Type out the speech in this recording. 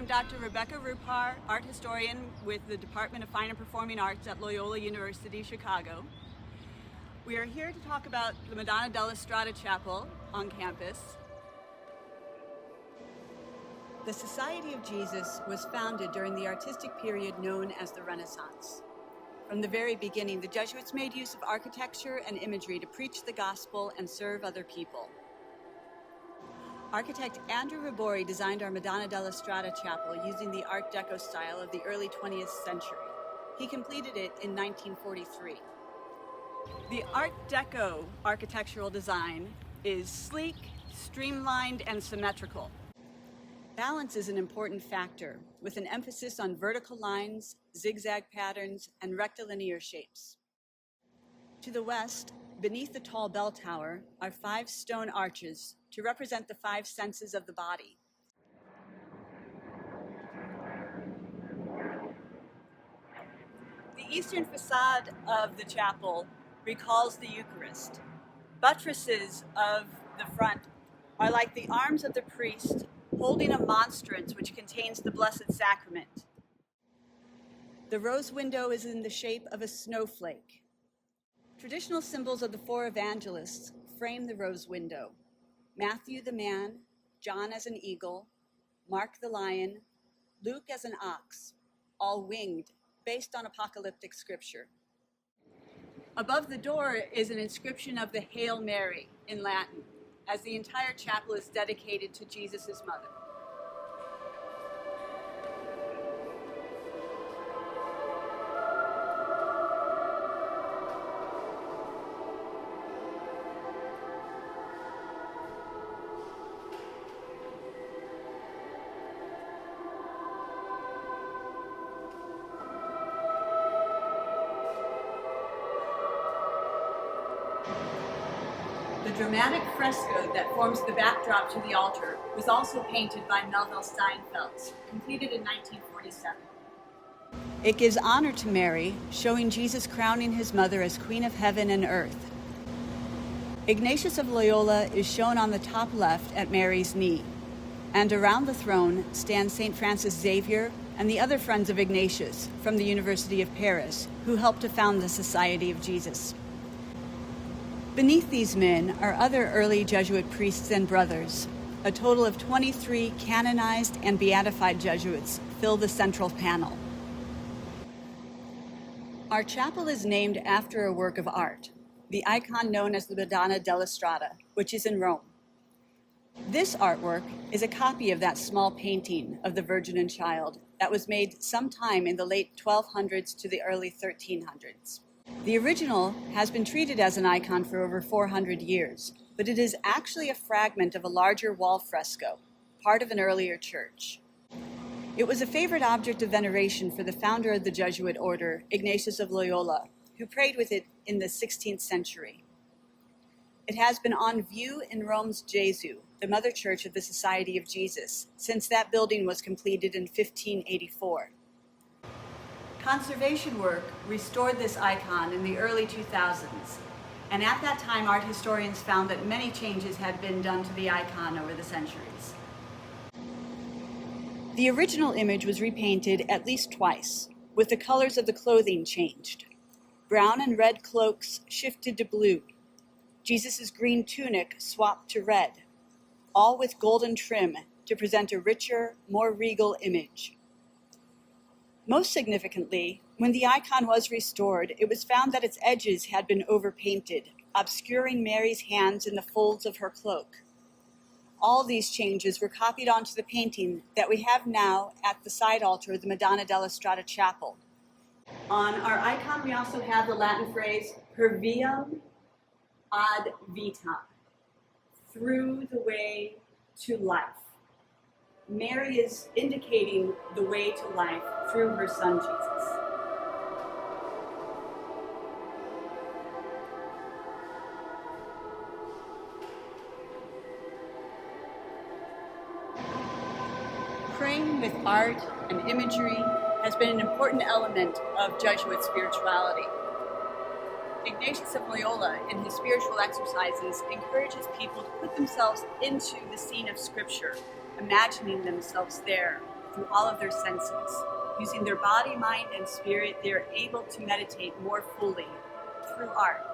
Dr. Rebecca Rupar, art historian with the Department of Fine and Performing Arts at Loyola University, Chicago. We are here to talk about the Madonna Della Strada Chapel on campus. The Society of Jesus was founded during the artistic period known as the Renaissance. From the very beginning, the Jesuits made use of architecture and imagery to preach the gospel and serve other people. Architect Andrew Ribori designed our Madonna della Strada chapel using the Art Deco style of the early 20th century. He completed it in 1943. The Art Deco architectural design is sleek, streamlined, and symmetrical. Balance is an important factor, with an emphasis on vertical lines, zigzag patterns, and rectilinear shapes. To the west, beneath the tall bell tower, are 5 stone arches to represent the 5 senses of the body. The eastern facade of the chapel recalls the Eucharist. Buttresses of the front are like the arms of the priest holding a monstrance which contains the Blessed Sacrament. The rose window is in the shape of a snowflake. Traditional symbols of the 4 evangelists frame the rose window: Matthew the man, John as an eagle, Mark the lion, Luke as an ox, all winged, based on apocalyptic scripture. Above the door is an inscription of the Hail Mary in Latin, as the entire chapel is dedicated to Jesus' mother. The dramatic fresco that forms the backdrop to the altar was also painted by Melville Steinfeld, completed in 1947. It gives honor to Mary, showing Jesus crowning his mother as Queen of Heaven and Earth. Ignatius of Loyola is shown on the top left at Mary's knee, and around the throne stand St. Francis Xavier and the other friends of Ignatius from the University of Paris, who helped to found the Society of Jesus. Beneath these men are other early Jesuit priests and brothers. A total of 23 canonized and beatified Jesuits fill the central panel. Our chapel is named after a work of art, the icon known as the Madonna della Strada, which is in Rome. This artwork is a copy of that small painting of the Virgin and Child that was made sometime in the late 1200s to the early 1300s. The original has been treated as an icon for over 400 years, but it is actually a fragment of a larger wall fresco, part of an earlier church. It was a favorite object of veneration for the founder of the Jesuit order, Ignatius of Loyola, who prayed with it in the 16th century. It has been on view in Rome's Gesù, the mother church of the Society of Jesus, since that building was completed in 1584. Conservation work restored this icon in the early 2000s, and at that time art historians found that many changes had been done to the icon over the centuries. The original image was repainted at least twice, with the colors of the clothing changed. Brown and red cloaks shifted to blue. Jesus' green tunic swapped to red, all with golden trim to present a richer, more regal image. Most significantly, when the icon was restored, it was found that its edges had been overpainted, obscuring Mary's hands in the folds of her cloak. All these changes were copied onto the painting that we have now at the side altar of the Madonna della Strada chapel. On our icon, we also have the Latin phrase, per viam ad vitam, through the way to life. Mary is indicating the way to life through her son, Jesus. Praying with art and imagery has been an important element of Jesuit spirituality. Ignatius of Loyola, in his spiritual exercises, encourages people to put themselves into the scene of Scripture, imagining themselves there through all of their senses. Using their body, mind, and spirit, they are able to meditate more fully through art.